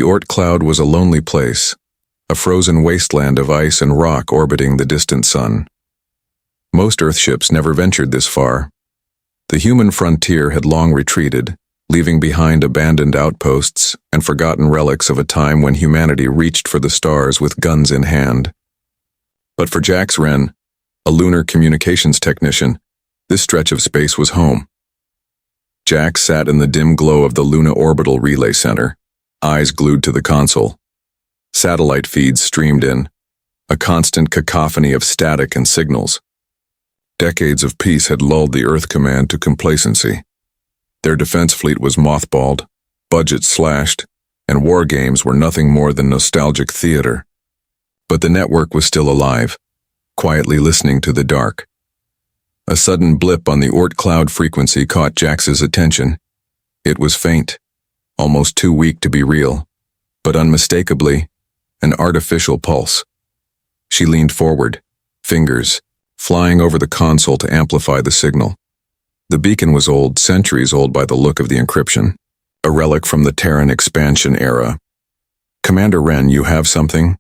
The Oort cloud was a lonely place, a frozen wasteland of ice and rock orbiting the distant sun. Most Earthships never ventured this far. The human frontier had long retreated, leaving behind abandoned outposts and forgotten relics of a time when humanity reached for the stars with guns in hand. But for Jax Wren, a lunar communications technician, this stretch of space was home. Jax sat in the dim glow of the Luna Orbital Relay Center, eyes glued to the console. Satellite feeds streamed in, a constant cacophony of static and signals. Decades of peace had lulled the Earth Command to complacency. Their defense fleet was mothballed, budgets slashed, and war games were nothing more than nostalgic theater. But the network was still alive, quietly listening to the dark. A sudden blip on the Oort cloud frequency caught Jax's attention. It was faint, almost too weak to be real, but unmistakably an artificial pulse. She leaned forward, fingers flying over the console to amplify the signal. The beacon was old, centuries old by the look of the encryption, a relic from the Terran expansion era. "Commander Wren, you have something?"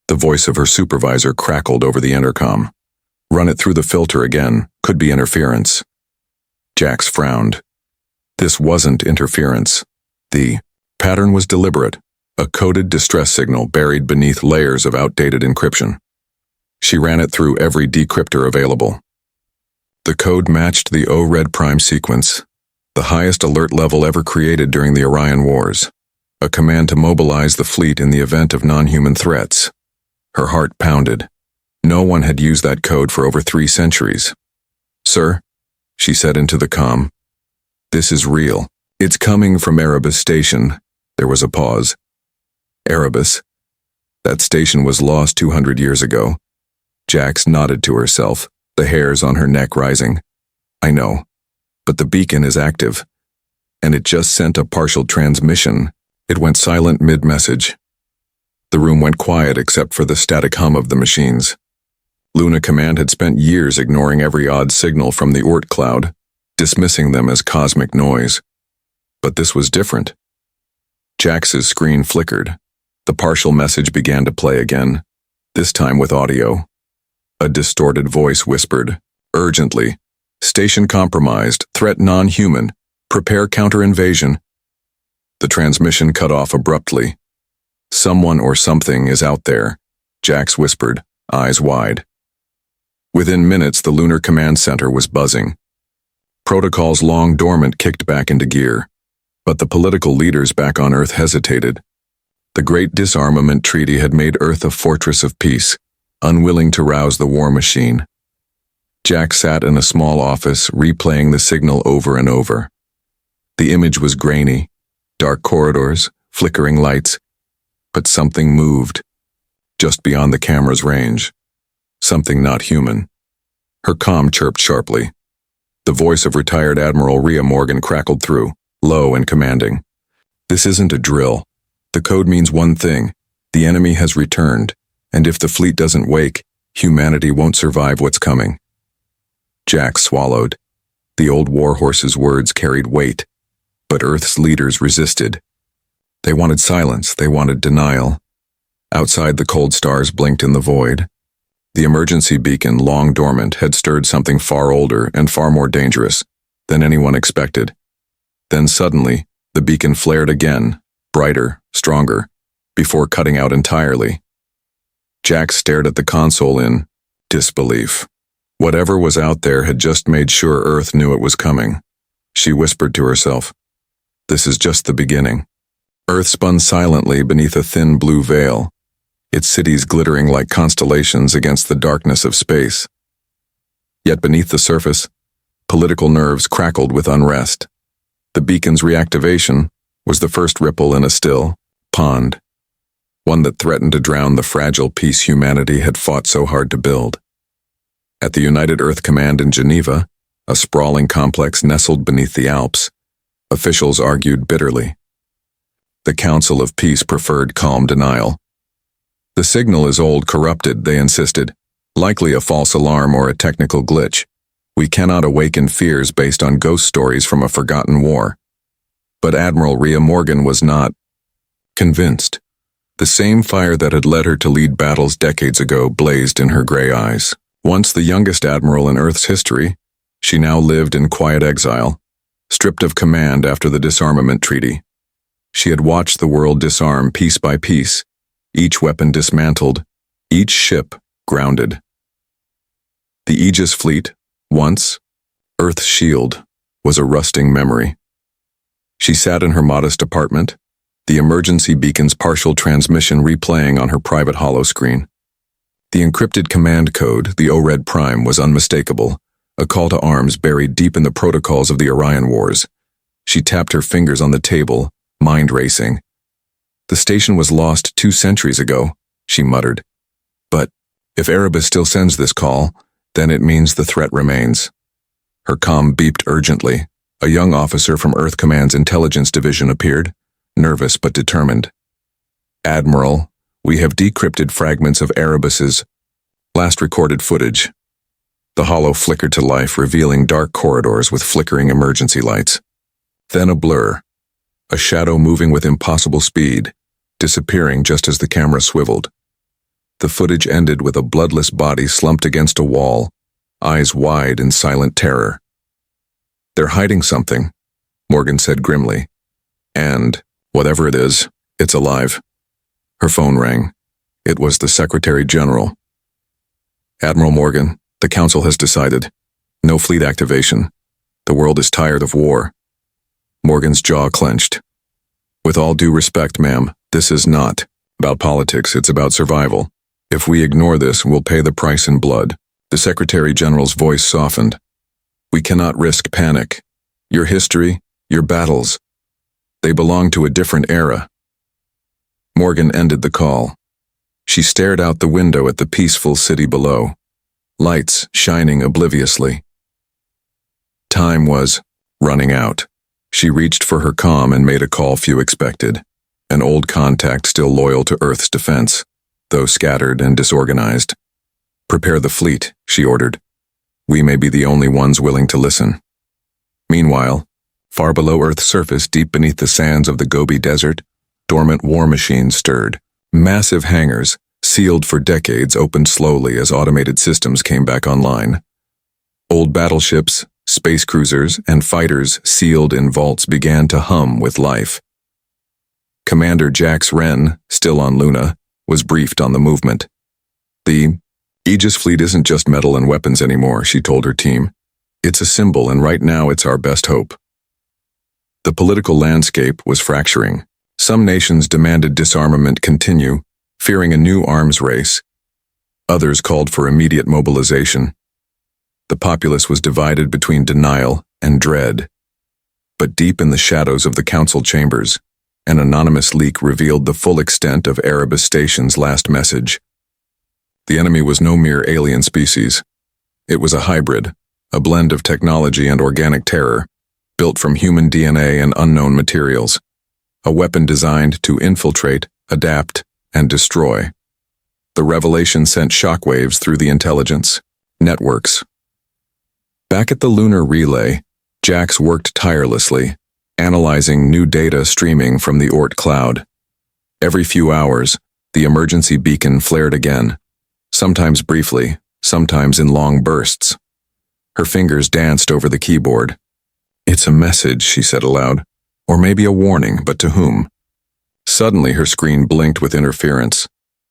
The voice of her supervisor crackled over the intercom. "Run it through the filter again. Could be interference." Jax frowned. This wasn't interference. The pattern was deliberate, a coded distress signal buried beneath layers of outdated encryption. She ran it through every decryptor available. The code matched the O-Red Prime sequence, the highest alert level ever created during the Orion Wars, a command to mobilize the fleet in the event of non-human threats. Her heart pounded. No one had used that code for over 3 centuries. "Sir," she said into the comm, "this is real. It's coming from Erebus Station." There was a pause. Erebus? That station was lost 200 years ago. Jax nodded to herself, the hairs on her neck rising. "I know, but the beacon is active, and it just sent a partial transmission." It went silent mid-message. The room went quiet except for the static hum of the machines. Luna Command had spent years ignoring every odd signal from the Oort cloud, dismissing them as cosmic noise. But this was different. Jax's screen flickered. The partial message began to play again, this time with audio. A distorted voice whispered, urgently, "Station compromised, threat non-human, prepare counter-invasion." The transmission cut off abruptly. "Someone or something is out there," Jax whispered, eyes wide. Within minutes, the Lunar Command Center was buzzing. Protocols long dormant kicked back into gear, but the political leaders back on Earth hesitated. The Great Disarmament Treaty had made Earth a fortress of peace, unwilling to rouse the war machine. Jax sat in a small office, replaying the signal over and over. The image was grainy, dark corridors, flickering lights, but something moved, just beyond the camera's range. Something not human. Her comm chirped sharply. The voice of retired Admiral Rhea Morgan crackled through, low and commanding. "This isn't a drill. The code means one thing. The enemy has returned, and if the fleet doesn't wake, humanity won't survive what's coming." Jax swallowed. The old warhorse's words carried weight, but Earth's leaders resisted. They wanted silence, they wanted denial. Outside, the cold stars blinked in the void. The emergency beacon, long dormant, had stirred something far older and far more dangerous than anyone expected. Then suddenly, the beacon flared again, brighter, stronger, before cutting out entirely. Jax stared at the console in disbelief. Whatever was out there had just made sure Earth knew it was coming. She whispered to herself, "This is just the beginning." Earth spun silently beneath a thin blue veil, its cities glittering like constellations against the darkness of space. Yet beneath the surface, political nerves crackled with unrest. The beacon's reactivation was the first ripple in a still pond, one that threatened to drown the fragile peace humanity had fought so hard to build. At the United Earth Command in Geneva, a sprawling complex nestled beneath the Alps, officials argued bitterly. The Council of Peace preferred calm denial. "The signal is old, corrupted," they insisted. "Likely a false alarm or a technical glitch. We cannot awaken fears based on ghost stories from a forgotten war." But Admiral Rhea Morgan was not. convinced. The same fire that had led her to lead battles decades ago blazed in her gray eyes. Once the youngest admiral in Earth's history, she now lived in quiet exile, stripped of command after the disarmament treaty. She had watched the world disarm piece by piece, each weapon dismantled, each ship grounded. The Aegis fleet, once Earth's shield, was a rusting memory. She sat in her modest apartment, the emergency beacon's partial transmission replaying on her private holoscreen. The encrypted command code, the ORED Prime, was unmistakable, a call to arms buried deep in the protocols of the Orion Wars. She tapped her fingers on the table, mind racing. The station was lost 2 centuries ago, she muttered. But if Erebus still sends this call, then it means the threat remains. Her comm beeped urgently. A young officer from Earth Command's intelligence division appeared, nervous but determined. Admiral, we have decrypted fragments of Erebus's last recorded footage. The holo flickered to life, revealing dark corridors with flickering emergency lights. Then a blur, a shadow moving with impossible speed, disappearing just as the camera swiveled. The footage ended with a bloodless body slumped against a wall, eyes wide in silent terror. They're hiding something, Morgan said grimly. And, whatever it is, it's alive. Her phone rang. It was the Secretary General. Admiral Morgan, the Council has decided. No fleet activation. The world is tired of war. Morgan's jaw clenched. With all due respect, ma'am, this is not about politics, it's about survival. If we ignore this, we'll pay the price in blood. The Secretary General's voice softened. We cannot risk panic. Your history, your battles, they belong to a different era. Morgan ended the call. She stared out the window at the peaceful city below, lights shining obliviously. Time was running out. She reached for her comm and made a call few expected, an old contact still loyal to Earth's defense, though scattered and disorganized. Prepare the fleet, she ordered. We may be the only ones willing to listen. Meanwhile, far below Earth's surface, deep beneath the sands of the Gobi Desert, dormant war machines stirred. Massive hangars, sealed for decades, opened slowly as automated systems came back online. Old battleships, space cruisers, and fighters sealed in vaults began to hum with life. Commander Jax Wren, still on Luna, was briefed on the movement. The Aegis fleet isn't just metal and weapons anymore, she told her team. It's a symbol, and right now it's our best hope. The political landscape was fracturing. Some nations demanded disarmament continue, fearing a new arms race. Others called for immediate mobilization. The populace was divided between denial and dread. But deep in the shadows of the council chambers, an anonymous leak revealed the full extent of Erebus Station's last message. The enemy was no mere alien species. It was a hybrid, a blend of technology and organic terror, built from human DNA and unknown materials. A weapon designed to infiltrate, adapt, and destroy. The revelation sent shockwaves through the intelligence networks. Back at the lunar relay, Jax worked tirelessly, analyzing new data streaming from the Oort cloud. Every few hours, the emergency beacon flared again, sometimes briefly, sometimes in long bursts. Her fingers danced over the keyboard. It's a message, she said aloud. Or maybe a warning, but to whom? Suddenly her screen blinked with interference,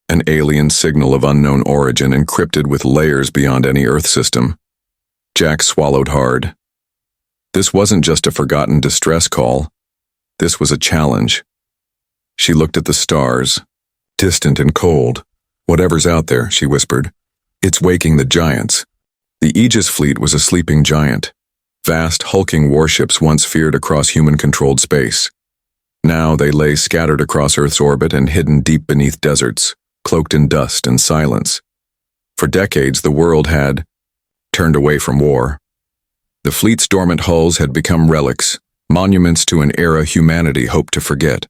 an alien signal of unknown origin encrypted with layers beyond any Earth system. Jax swallowed hard. This wasn't just a forgotten distress call. This was a challenge. She looked at the stars, distant and cold. Whatever's out there, she whispered. It's waking the giants. The Aegis fleet was a sleeping giant. Vast, hulking warships once feared across human-controlled space. Now they lay scattered across Earth's orbit and hidden deep beneath deserts, cloaked in dust and silence. For decades, the world had turned away from war. The fleet's dormant hulls had become relics, monuments to an era humanity hoped to forget.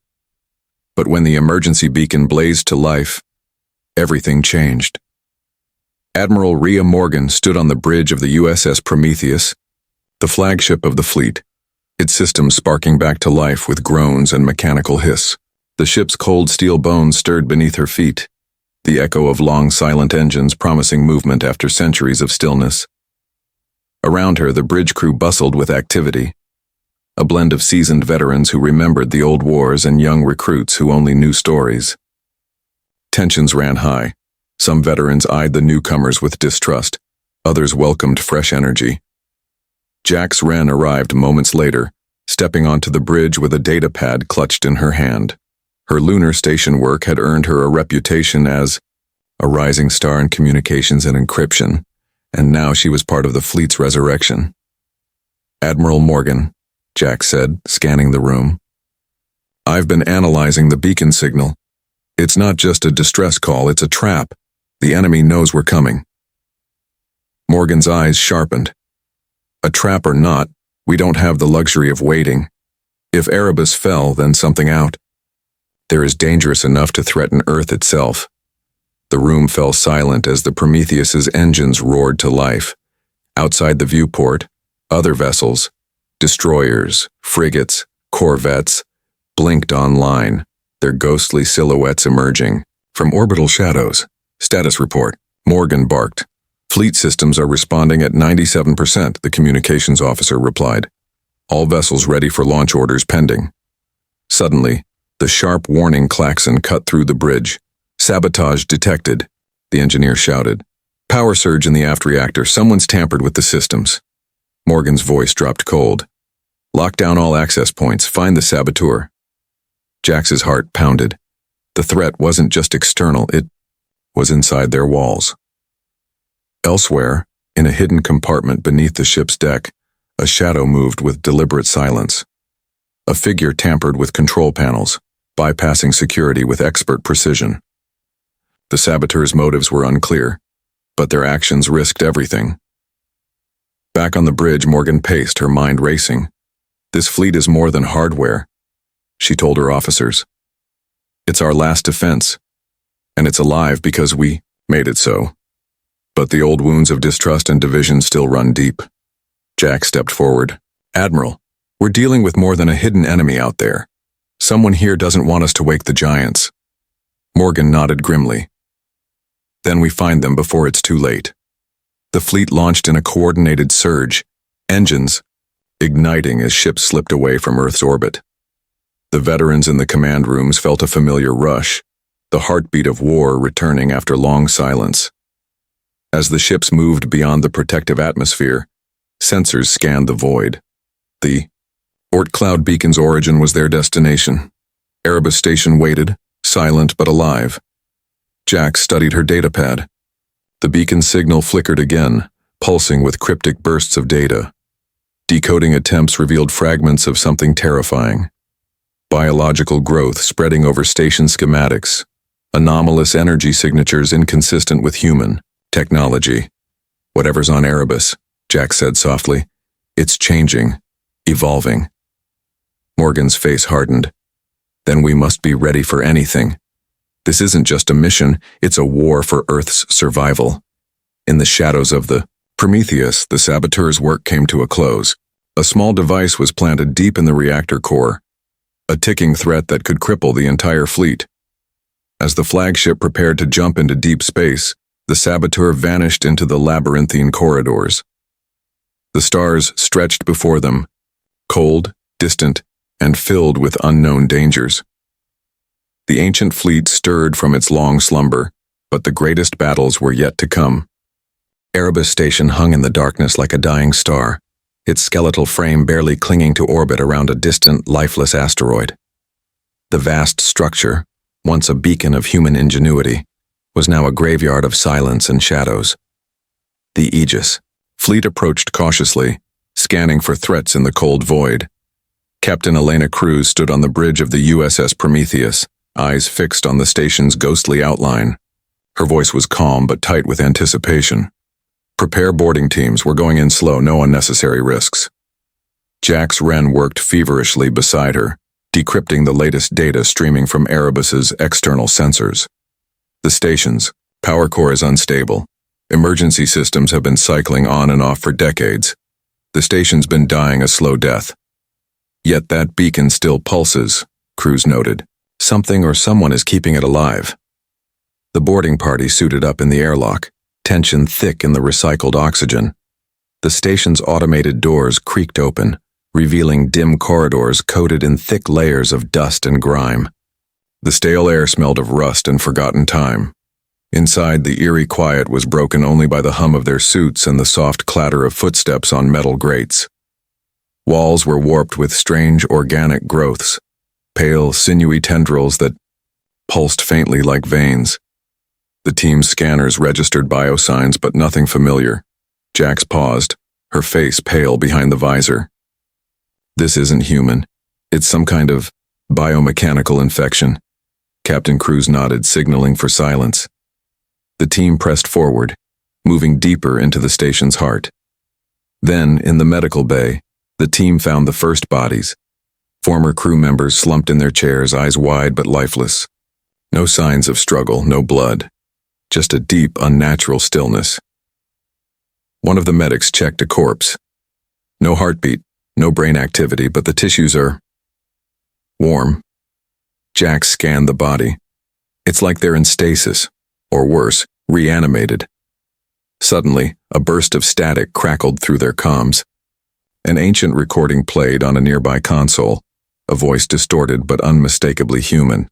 But when the emergency beacon blazed to life, everything changed. Admiral Rhea Morgan stood on the bridge of the USS Prometheus, the flagship of the fleet, its systems sparking back to life with groans and mechanical hiss. The ship's cold steel bones stirred beneath her feet, the echo of long silent engines promising movement after centuries of stillness. Around her, the bridge crew bustled with activity, a blend of seasoned veterans who remembered the old wars and young recruits who only knew stories. Tensions ran high. Some veterans eyed the newcomers with distrust, others welcomed fresh energy. Jax Wren arrived moments later, stepping onto the bridge with a data pad clutched in her hand. Her lunar station work had earned her a reputation as a rising star in communications and encryption, and now she was part of the fleet's resurrection. "Admiral Morgan," Jax said, scanning the room. "I've been analyzing the beacon signal. It's not just a distress call, it's a trap. The enemy knows we're coming." Morgan's eyes sharpened. "A trap or not, we don't have the luxury of waiting. If Erebus fell, then something out. There is dangerous enough to threaten Earth itself." The room fell silent as the Prometheus's engines roared to life. Outside the viewport, other vessels, destroyers, frigates, corvettes, blinked online, their ghostly silhouettes emerging from orbital shadows. "Status report," Morgan barked. "Fleet systems are responding at 97%, the communications officer replied. "All vessels ready for launch orders pending." Suddenly, the sharp warning klaxon cut through the bridge. "Sabotage detected," the engineer shouted. "Power surge in the aft reactor. Someone's tampered with the systems." Morgan's voice dropped cold. "Lock down all access points. Find the saboteur." Jax's heart pounded. The threat wasn't just external, it was inside their walls. Elsewhere, in a hidden compartment beneath the ship's deck, a shadow moved with deliberate silence. A figure tampered with control panels, bypassing security with expert precision. The saboteur's motives were unclear, but their actions risked everything. Back on the bridge, Morgan paced, her mind racing. "This fleet is more than hardware," she told her officers. "It's our last defense, and it's alive because we made it so. But the old wounds of distrust and division still run deep." Jack stepped forward. "Admiral, we're dealing with more than a hidden enemy out there. Someone here doesn't want us to wake the giants." Morgan nodded grimly. "Then we find them before it's too late." The fleet launched in a coordinated surge, engines igniting as ships slipped away from Earth's orbit. The veterans in the command rooms felt a familiar rush, the heartbeat of war returning after long silence. As the ships moved beyond the protective atmosphere, sensors scanned the void. The Oort cloud beacon's origin was their destination. Erebus Station waited, silent but alive. Jack studied her datapad. The beacon signal flickered again, pulsing with cryptic bursts of data. Decoding attempts revealed fragments of something terrifying. Biological growth spreading over station schematics, anomalous energy signatures inconsistent with human technology. "Whatever's on Erebus," Jack said softly. "It's changing, evolving." Morgan's face hardened. "Then we must be ready for anything. This isn't just a mission, it's a war for Earth's survival." In the shadows of the Prometheus, the saboteur's work came to a close. A small device was planted deep in the reactor core, a ticking threat that could cripple the entire fleet. As the flagship prepared to jump into deep space, the saboteur vanished into the labyrinthine corridors. The stars stretched before them, cold, distant, and filled with unknown dangers. The ancient fleet stirred from its long slumber, but the greatest battles were yet to come. Erebus Station hung in the darkness like a dying star, its skeletal frame barely clinging to orbit around a distant, lifeless asteroid. The vast structure, once a beacon of human ingenuity, was now a graveyard of silence and shadows. The Aegis. Fleet approached cautiously, scanning for threats in the cold void. Captain Elena Cruz stood on the bridge of the USS Prometheus, eyes fixed on the station's ghostly outline. Her voice was calm but tight with anticipation. "Prepare boarding teams, we're going in slow, no unnecessary risks." Jax Wren worked feverishly beside her, decrypting the latest data streaming from Erebus's external sensors. The station's power core is unstable. Emergency systems have been cycling on and off for decades. The station's been dying a slow death. "Yet that beacon still pulses," Cruz noted. Something or someone is keeping it alive. The boarding party suited up in the airlock, tension thick in the recycled oxygen. The station's automated doors creaked open, revealing dim corridors coated in thick layers of dust and grime. The stale air smelled of rust and forgotten time. Inside, the eerie quiet was broken only by the hum of their suits and the soft clatter of footsteps on metal grates. Walls were warped with strange organic growths, pale, sinewy tendrils that pulsed faintly like veins. The team's scanners registered biosigns, but nothing familiar. Jax paused, her face pale behind the visor. This isn't human. It's some kind of biomechanical infection. Captain Cruz nodded, signaling for silence. The team pressed forward, moving deeper into the station's heart. Then, in the medical bay, the team found the first bodies. Former crew members slumped in their chairs, eyes wide but lifeless. No signs of struggle, no blood. Just a deep, unnatural stillness. One of the medics checked a corpse. No heartbeat, no brain activity, but the tissues are warm. Jax scanned the body. It's like they're in stasis, or worse, reanimated. Suddenly, a burst of static crackled through their comms. An ancient recording played on a nearby console, a voice distorted but unmistakably human.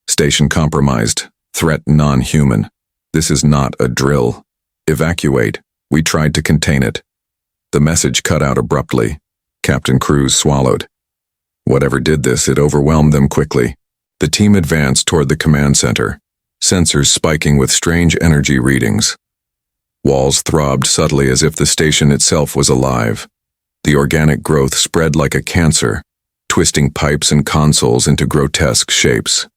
Station compromised, threat non-human. This is not a drill. Evacuate. We tried to contain it. The message cut out abruptly. Captain Cruz swallowed. Whatever did this, it overwhelmed them quickly. The team advanced toward the command center, sensors spiking with strange energy readings. Walls throbbed subtly as if the station itself was alive. The organic growth spread like a cancer, twisting pipes and consoles into grotesque shapes.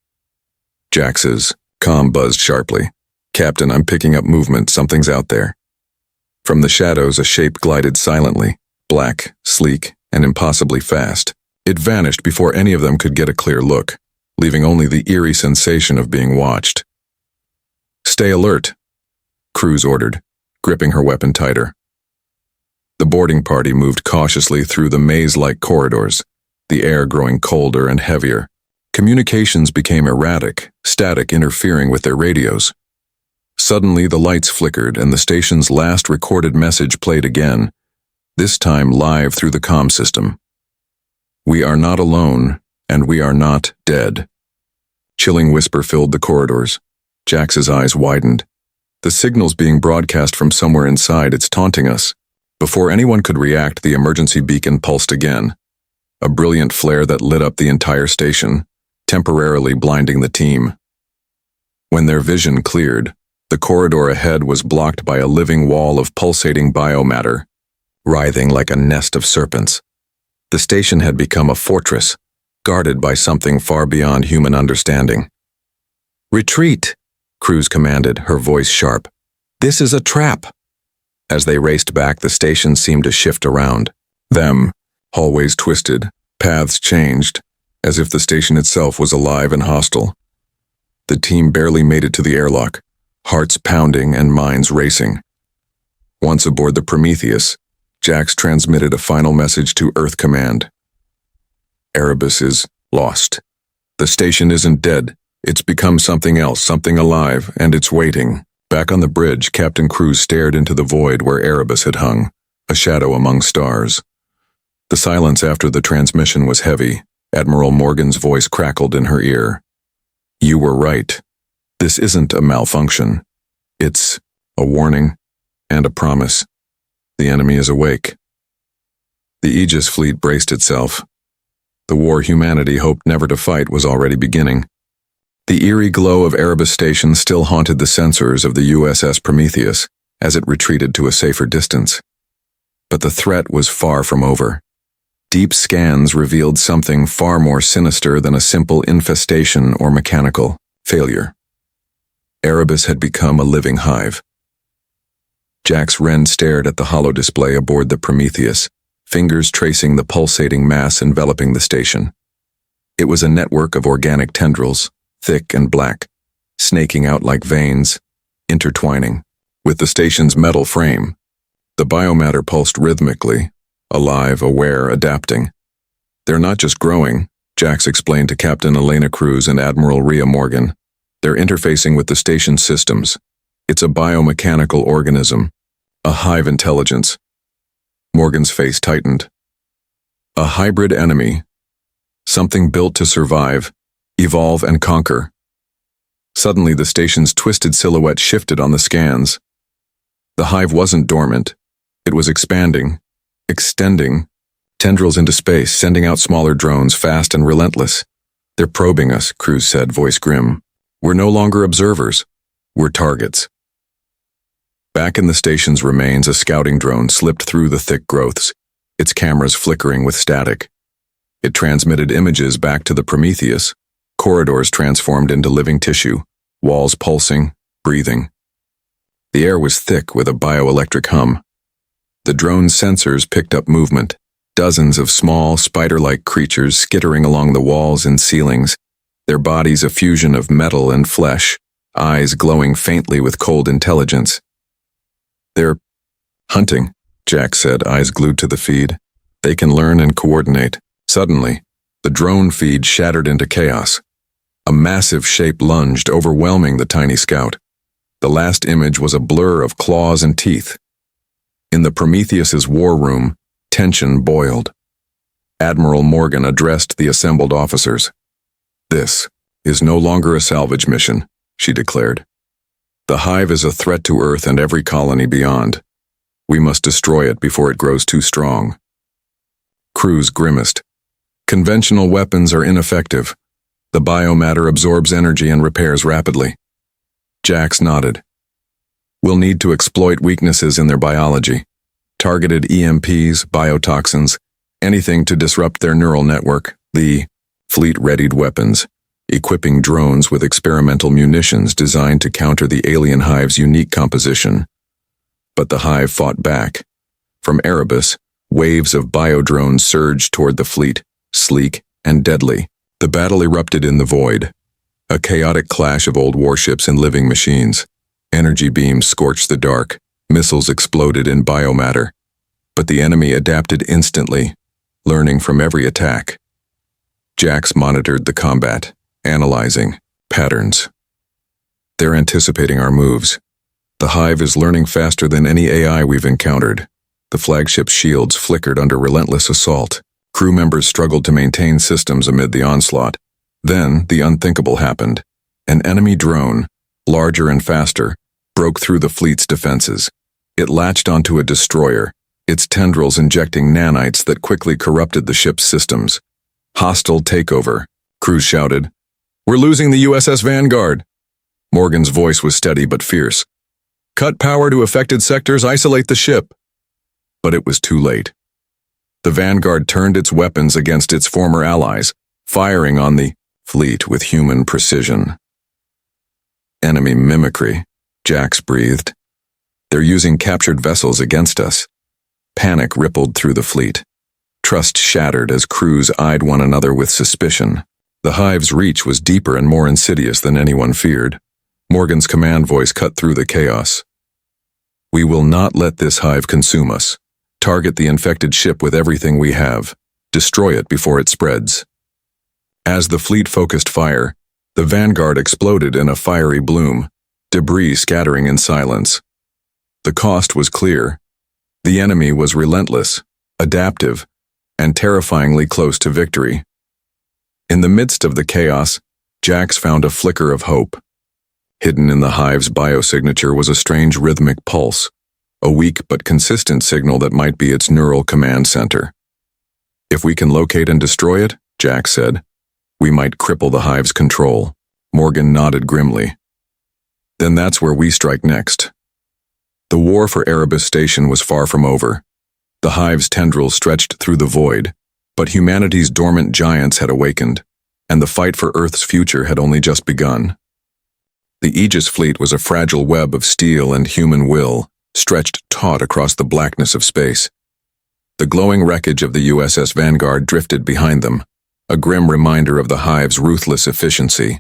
Jax's comm buzzed sharply. Captain, I'm picking up movement. Something's out there. From the shadows, a shape glided silently, black, sleek, and impossibly fast. It vanished before any of them could get a clear look, leaving only the eerie sensation of being watched. Stay alert, Cruz ordered, gripping her weapon tighter. The boarding party moved cautiously through the maze-like corridors, the air growing colder and heavier. Communications became erratic, static interfering with their radios. Suddenly, the lights flickered and the station's last recorded message played again, this time live through the comm system. We are not alone, and we are not dead. Chilling whisper filled the corridors. Jax's eyes widened. The signal's being broadcast from somewhere inside. It's taunting us. Before anyone could react, the emergency beacon pulsed again. A brilliant flare that lit up the entire station, temporarily blinding the team. When their vision cleared, the corridor ahead was blocked by a living wall of pulsating biomatter, writhing like a nest of serpents. The station had become a fortress, guarded by something far beyond human understanding. Retreat, Cruz commanded, her voice sharp. This is a trap. As they raced back, the station seemed to shift around them. Hallways twisted, paths changed, as if the station itself was alive and hostile. The team barely made it to the airlock, hearts pounding and minds racing. Once aboard the Prometheus, Jax transmitted a final message to Earth Command. Erebus is lost. The station isn't dead. It's become something else, something alive, and it's waiting. Back on the bridge, Captain Cruz stared into the void where Erebus had hung, a shadow among stars. The silence after the transmission was heavy. Admiral Morgan's voice crackled in her ear. You were right. This isn't a malfunction. It's a warning and a promise. The enemy is awake. The Aegis fleet braced itself. The war humanity hoped never to fight was already beginning. The eerie glow of Erebus Station still haunted the sensors of the USS Prometheus as it retreated to a safer distance. But the threat was far from over. Deep scans revealed something far more sinister than a simple infestation or mechanical failure. Erebus had become a living hive. Jax Wren stared at the holodisplay aboard the Prometheus, fingers tracing the pulsating mass enveloping the station. It was a network of organic tendrils, thick and black, snaking out like veins, intertwining. With the station's metal frame, the biomatter pulsed rhythmically, alive, aware, adapting. They're not just growing, Jax explained to Captain Elena Cruz and Admiral Rhea Morgan. They're interfacing with the station's systems. It's a biomechanical organism, a hive intelligence. Morgan's face tightened. A hybrid enemy. Something built to survive, evolve, and conquer. Suddenly, the station's twisted silhouette shifted on the scans. The hive wasn't dormant. It was expanding, extending, tendrils into space, sending out smaller drones, fast and relentless. They're probing us, Cruz said, voice grim. We're no longer observers. We're targets. Back in the station's remains, a scouting drone slipped through the thick growths, its cameras flickering with static. It transmitted images back to the Prometheus, corridors transformed into living tissue, walls pulsing, breathing. The air was thick with a bioelectric hum. The drone's sensors picked up movement, dozens of small, spider-like creatures skittering along the walls and ceilings, their bodies a fusion of metal and flesh, eyes glowing faintly with cold intelligence. They're hunting, Jack said, eyes glued to the feed. They can learn and coordinate. Suddenly, the drone feed shattered into chaos. A massive shape lunged, overwhelming the tiny scout. The last image was a blur of claws and teeth. In the Prometheus's war room, tension boiled. Admiral Morgan addressed the assembled officers. This is no longer a salvage mission, she declared. The hive is a threat to Earth and every colony beyond. We must destroy it before it grows too strong. Cruz grimaced. Conventional weapons are ineffective. The biomatter absorbs energy and repairs rapidly. Jax nodded. We'll need to exploit weaknesses in their biology. Targeted EMPs, biotoxins, anything to disrupt their neural network. The fleet readied weapons, equipping drones with experimental munitions designed to counter the alien hive's unique composition. But the hive fought back. From Erebus, waves of biodrones surged toward the fleet, sleek and deadly. The battle erupted in the void, a chaotic clash of old warships and living machines. Energy beams scorched the dark, missiles exploded in biomatter. But the enemy adapted instantly, learning from every attack. Jax monitored the combat, analyzing patterns. They're anticipating our moves. The hive is learning faster than any AI we've encountered. The flagship's shields flickered under relentless assault. Crew members struggled to maintain systems amid the onslaught. Then, the unthinkable happened. An enemy drone, larger and faster, broke through the fleet's defenses. It latched onto a destroyer, its tendrils injecting nanites that quickly corrupted the ship's systems. Hostile takeover, Cruz shouted. We're losing the USS Vanguard. Morgan's voice was steady but fierce. Cut power to affected sectors, isolate the ship. But it was too late. The Vanguard turned its weapons against its former allies, firing on the fleet with human precision. Enemy mimicry, Jax breathed. They're using captured vessels against us. Panic rippled through the fleet. Trust shattered as crews eyed one another with suspicion. The hive's reach was deeper and more insidious than anyone feared. Morgan's command voice cut through the chaos. We will not let this hive consume us. Target the infected ship with everything we have. Destroy it before it spreads. As the fleet focused fire, the Vanguard exploded in a fiery bloom, debris scattering in silence. The cost was clear. The enemy was relentless, adaptive, and terrifyingly close to victory. In the midst of the chaos, Jax found a flicker of hope. Hidden in the hive's biosignature was a strange rhythmic pulse, a weak but consistent signal that might be its neural command center. If we can locate and destroy it, Jax said, we might cripple the hive's control. Morgan nodded grimly. Then that's where we strike next. The war for Erebus Station was far from over. The hive's tendrils stretched through the void, but humanity's dormant giants had awakened, and the fight for Earth's future had only just begun. The Aegis fleet was a fragile web of steel and human will, stretched taut across the blackness of space. The glowing wreckage of the USS Vanguard drifted behind them, a grim reminder of the hive's ruthless efficiency.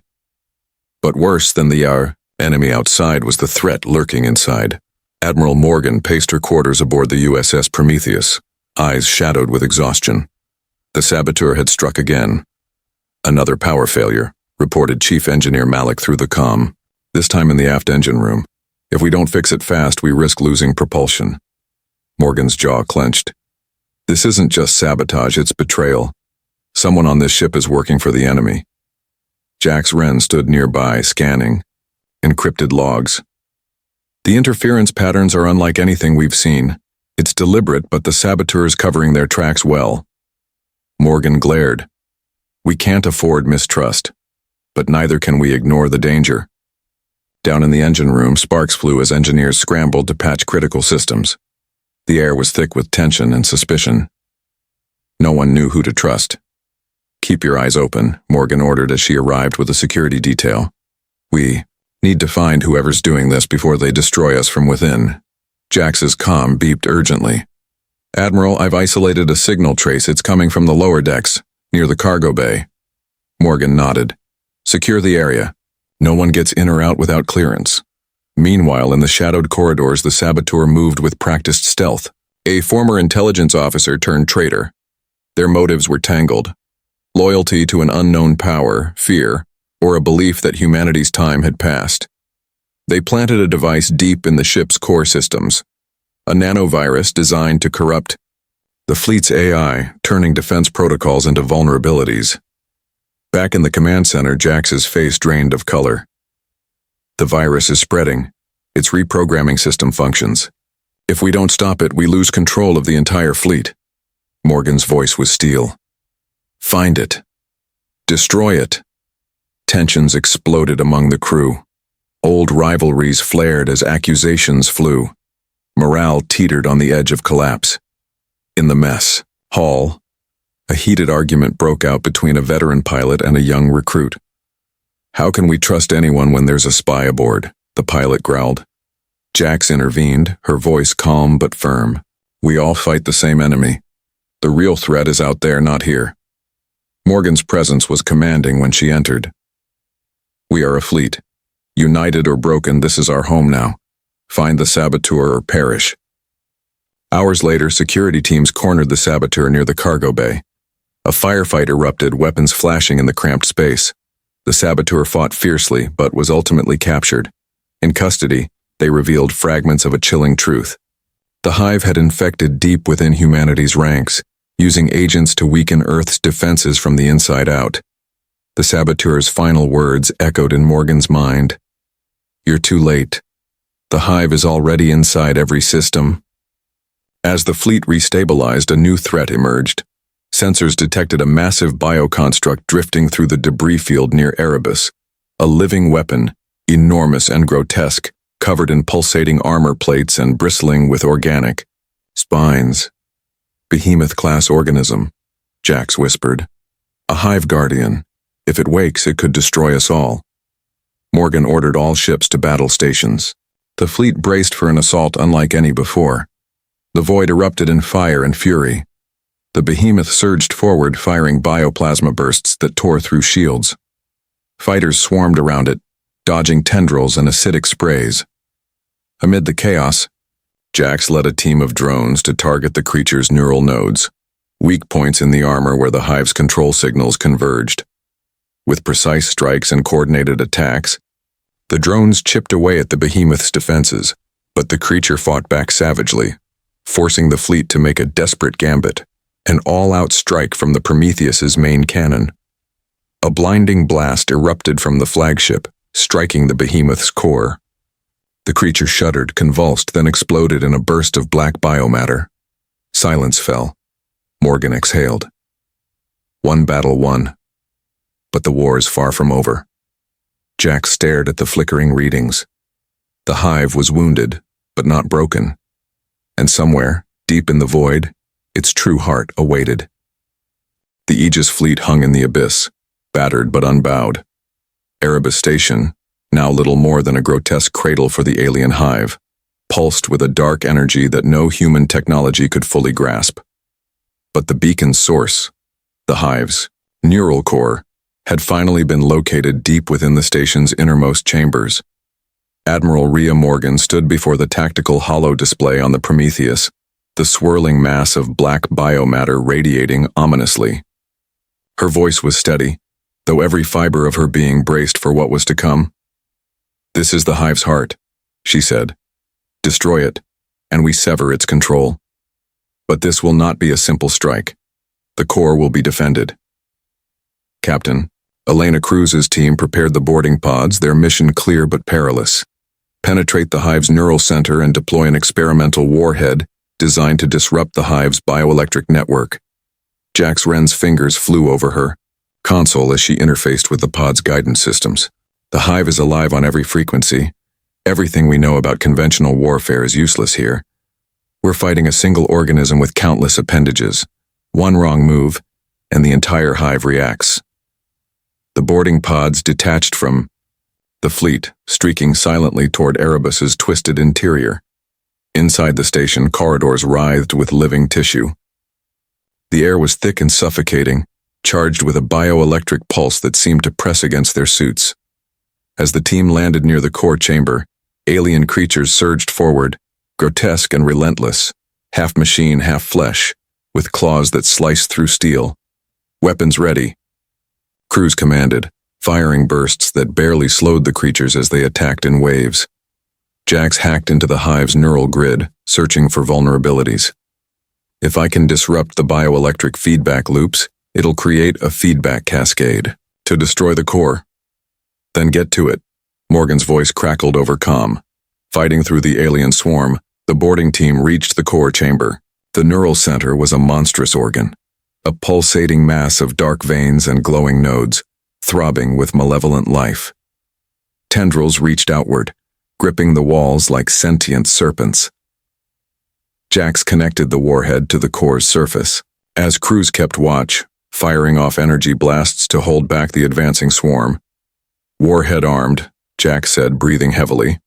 But worse than the enemy outside was the threat lurking inside. Admiral Morgan paced her quarters aboard the USS Prometheus, eyes shadowed with exhaustion. The saboteur had struck again. Another power failure, reported Chief Engineer Malik through the comm, this time in the aft engine room. If we don't fix it fast, we risk losing propulsion. Morgan's jaw clenched. This isn't just sabotage, it's betrayal. Someone on this ship is working for the enemy. Jax Wren stood nearby, scanning. Encrypted logs. The interference patterns are unlike anything we've seen. It's deliberate, but the saboteurs covering their tracks well. Morgan glared. We can't afford mistrust, but neither can we ignore the danger. Down in the engine room, sparks flew as engineers scrambled to patch critical systems. The air was thick with tension and suspicion. No one knew who to trust. Keep your eyes open, Morgan ordered as she arrived with a security detail. We need to find whoever's doing this before they destroy us from within. Jax's comm beeped urgently. Admiral, I've isolated a signal trace. It's coming from the lower decks, near the cargo bay. Morgan nodded. Secure the area. No one gets in or out without clearance. Meanwhile, in the shadowed corridors, the saboteur moved with practiced stealth. A former intelligence officer turned traitor. Their motives were tangled. Loyalty to an unknown power, fear, or a belief that humanity's time had passed. They planted a device deep in the ship's core systems, a nanovirus designed to corrupt the fleet's AI, turning defense protocols into vulnerabilities. Back in the command center, Jax's face drained of color. The virus is spreading. Its reprogramming system functions. If we don't stop it, we lose control of the entire fleet. Morgan's voice was steel. Find it. Destroy it. Tensions exploded among the crew. Old rivalries flared as accusations flew. Morale teetered on the edge of collapse. In the mess hall, a heated argument broke out between a veteran pilot and a young recruit. How can we trust anyone when there's a spy aboard? The pilot growled. Jax intervened, her voice calm but firm. We all fight the same enemy. The real threat is out there, not here. Morgan's presence was commanding when she entered. We are a fleet. United or broken, this is our home now. Find the saboteur or perish. Hours later, security teams cornered the saboteur near the cargo bay. A firefight erupted, weapons flashing in the cramped space. The saboteur fought fiercely, but was ultimately captured. In custody, they revealed fragments of a chilling truth. The hive had infected deep within humanity's ranks, using agents to weaken Earth's defenses from the inside out. The saboteur's final words echoed in Morgan's mind. You're too late. The hive is already inside every system. As the fleet restabilized, a new threat emerged. Sensors detected a massive bioconstruct drifting through the debris field near Erebus. A living weapon, enormous and grotesque, covered in pulsating armor plates and bristling with organic spines. Behemoth-class organism, Jax whispered. A hive guardian. If it wakes, it could destroy us all. Morgan ordered all ships to battle stations. The fleet braced for an assault unlike any before. The void erupted in fire and fury. The behemoth surged forward, firing bioplasma bursts that tore through shields. Fighters swarmed around it, dodging tendrils and acidic sprays. Amid the chaos, Jax led a team of drones to target the creature's neural nodes, weak points in the armor where the hive's control signals converged. With precise strikes and coordinated attacks, the drones chipped away at the behemoth's defenses, but the creature fought back savagely, forcing the fleet to make a desperate gambit, an all-out strike from the Prometheus's main cannon. A blinding blast erupted from the flagship, striking the behemoth's core. The creature shuddered, convulsed, then exploded in a burst of black biomatter. Silence fell. Morgan exhaled. One battle won. But the war is far from over. Jax stared at the flickering readings. The hive was wounded, but not broken. And somewhere, deep in the void, its true heart awaited. The Aegis fleet hung in the abyss, battered but unbowed. Erebus Station, now little more than a grotesque cradle for the alien hive, pulsed with a dark energy that no human technology could fully grasp. But the beacon's source, the hive's neural core, had finally been located deep within the station's innermost chambers. Admiral Rhea Morgan stood before the tactical holo display on the Prometheus, the swirling mass of black biomatter radiating ominously. Her voice was steady, though every fiber of her being braced for what was to come. "This is the hive's heart," she said. "Destroy it, and we sever its control. But this will not be a simple strike. The core will be defended." Captain, Elena Cruz's team prepared the boarding pods, their mission clear but perilous. Penetrate the hive's neural center and deploy an experimental warhead designed to disrupt the hive's bioelectric network. Jax Wren's fingers flew over her console as she interfaced with the pod's guidance systems. The hive is alive on every frequency. Everything we know about conventional warfare is useless here. We're fighting a single organism with countless appendages. One wrong move, and the entire hive reacts. The boarding pods detached from the fleet, streaking silently toward Erebus's twisted interior. Inside the station, corridors writhed with living tissue. The air was thick and suffocating, charged with a bioelectric pulse that seemed to press against their suits. As the team landed near the core chamber, alien creatures surged forward, grotesque and relentless, half machine, half flesh, with claws that sliced through steel. "Weapons ready," Cruz commanded, firing bursts that barely slowed the creatures as they attacked in waves. Jax hacked into the hive's neural grid, searching for vulnerabilities. "If I can disrupt the bioelectric feedback loops, it'll create a feedback cascade to destroy the core." "Then get to it," Morgan's voice crackled over comm. Fighting through the alien swarm, the boarding team reached the core chamber. The neural center was a monstrous organ, a pulsating mass of dark veins and glowing nodes, throbbing with malevolent life. Tendrils reached outward, gripping the walls like sentient serpents. Jax connected the warhead to the core's surface. As Cruz kept watch, firing off energy blasts to hold back the advancing swarm. "Warhead armed," Jax said, breathing heavily.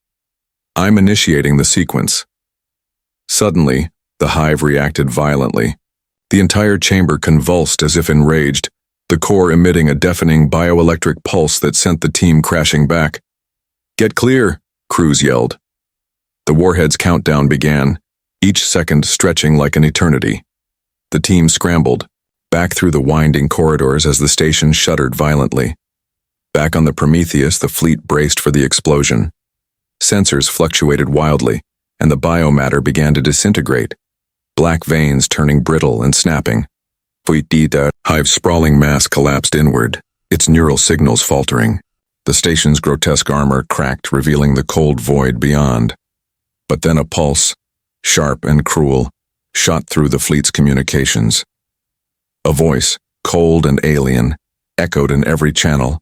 "I'm initiating the sequence." Suddenly, the hive reacted violently. The entire chamber convulsed as if enraged, the core emitting a deafening bioelectric pulse that sent the team crashing back. "Get clear," Cruz yelled. The warhead's countdown began, each second stretching like an eternity. The team scrambled, back through the winding corridors as the station shuddered violently. Back on the Prometheus, the fleet braced for the explosion. Sensors fluctuated wildly, and the biomatter began to disintegrate, black veins turning brittle and snapping. The hive's sprawling mass collapsed inward, its neural signals faltering. The station's grotesque armor cracked, revealing the cold void beyond. But then a pulse, sharp and cruel, shot through the fleet's communications. A voice, cold and alien, echoed in every channel,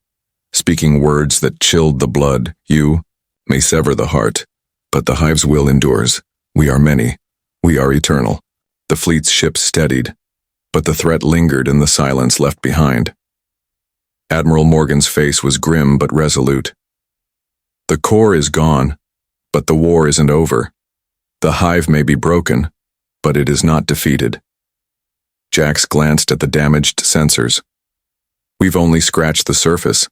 speaking words that chilled the blood. "You may sever the heart, but the hive's will endures. We are many. We are eternal." The fleet's ships steadied, but the threat lingered in the silence left behind. Admiral Morgan's face was grim but resolute. "The core is gone, but the war isn't over. The hive may be broken, but it is not defeated." Jax glanced at the damaged sensors. "We've only scratched the surface.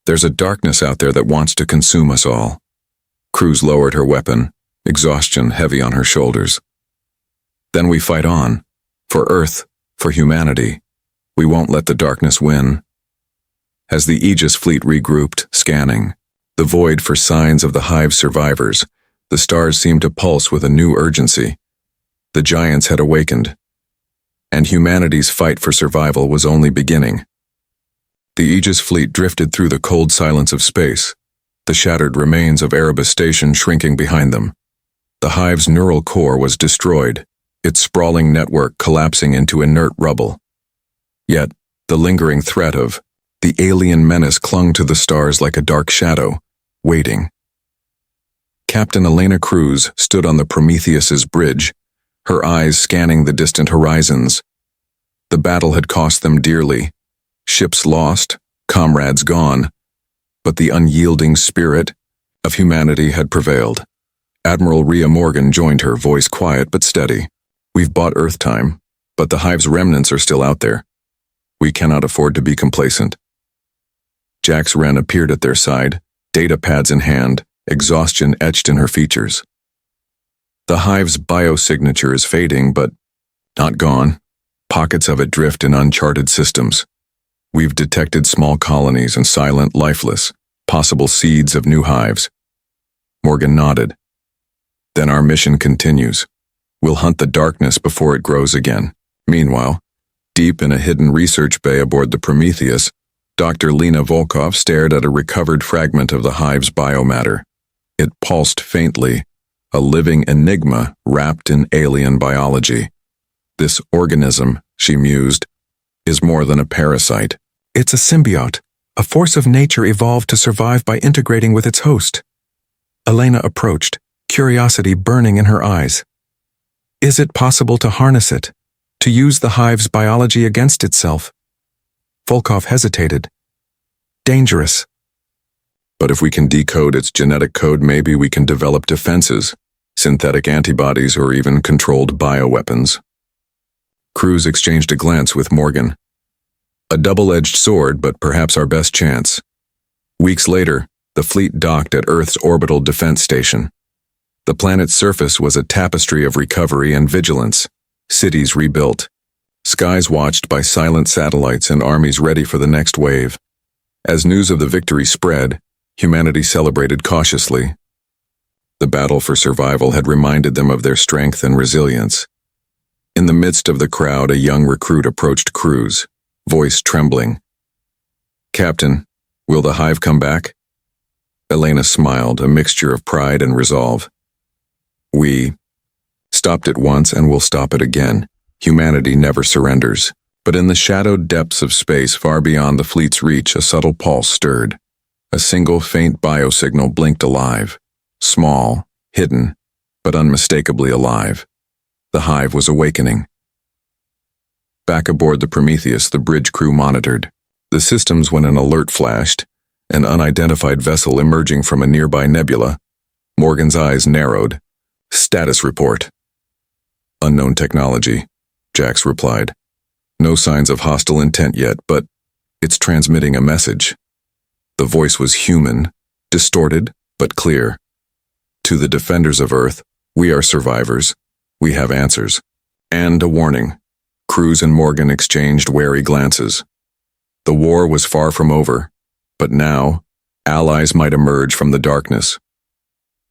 There's a darkness out there that wants to consume us all." Cruz lowered her weapon, exhaustion heavy on her shoulders. "Then we fight on. For Earth, for humanity. We won't let the darkness win." As the Aegis fleet regrouped, scanning the void for signs of the hive's survivors, the stars seemed to pulse with a new urgency. The giants had awakened, and humanity's fight for survival was only beginning. The Aegis fleet drifted through the cold silence of space, the shattered remains of Erebus Station shrinking behind them. The hive's neural core was destroyed, its sprawling network collapsing into inert rubble. Yet, the lingering threat of the alien menace clung to the stars like a dark shadow, waiting. Captain Elena Cruz stood on the Prometheus's bridge, her eyes scanning the distant horizons. The battle had cost them dearly. Ships lost, comrades gone, but the unyielding spirit of humanity had prevailed. Admiral Rhea Morgan joined her, voice quiet but steady. "We've bought Earth time, but the hive's remnants are still out there. We cannot afford to be complacent." Jax Wren appeared at their side, data pads in hand, exhaustion etched in her features. "The hive's biosignature is fading, but not gone. Pockets of it drift in uncharted systems. We've detected small colonies and silent, lifeless, possible seeds of new hives. Morgan nodded. Then our mission continues. We'll hunt the darkness before it grows again. Meanwhile, deep in a hidden research bay aboard the Prometheus, Dr. Lena Volkov stared at a recovered fragment of the hive's biomatter. It pulsed faintly, a living enigma wrapped in alien biology. This organism, she mused, is more than a parasite. It's a symbiote, a force of nature evolved to survive by integrating with its host. Elena approached, curiosity burning in her eyes. Is it possible to harness it, to use the hive's biology against itself? Volkov hesitated. Dangerous. But if we can decode its genetic code, maybe we can develop defenses, synthetic antibodies, or even controlled bioweapons. Cruz exchanged a glance with Morgan. A double-edged sword, but perhaps our best chance. Weeks later, the fleet docked at Earth's orbital defense station. The planet's surface was a tapestry of recovery and vigilance, cities rebuilt, skies watched by silent satellites and armies ready for the next wave. As news of the victory spread, humanity celebrated cautiously. The battle for survival had reminded them of their strength and resilience. In the midst of the crowd, a young recruit approached Cruz, voice trembling. Captain, will the hive come back? Elena smiled, a mixture of pride and resolve. We stopped it once and will stop it again. Humanity never surrenders. But in the shadowed depths of space far beyond the fleet's reach, a subtle pulse stirred. A single faint biosignal blinked alive. Small, hidden, but unmistakably alive. The hive was awakening. Back aboard the Prometheus, the bridge crew monitored. The systems when an alert flashed, an unidentified vessel emerging from a nearby nebula. Morgan's eyes narrowed. Status report. Unknown technology, Jax replied. No signs of hostile intent yet, but it's transmitting a message. The voice was human, distorted, but clear. To the defenders of Earth, we are survivors. We have answers. And a warning. Cruz and Morgan exchanged wary glances. The war was far from over, but now, allies might emerge from the darkness.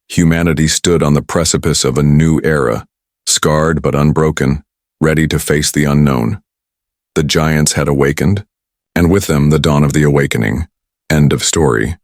Humanity stood on the precipice of a new era, scarred but unbroken, ready to face the unknown. The giants had awakened, and with them the dawn of the awakening. End of story.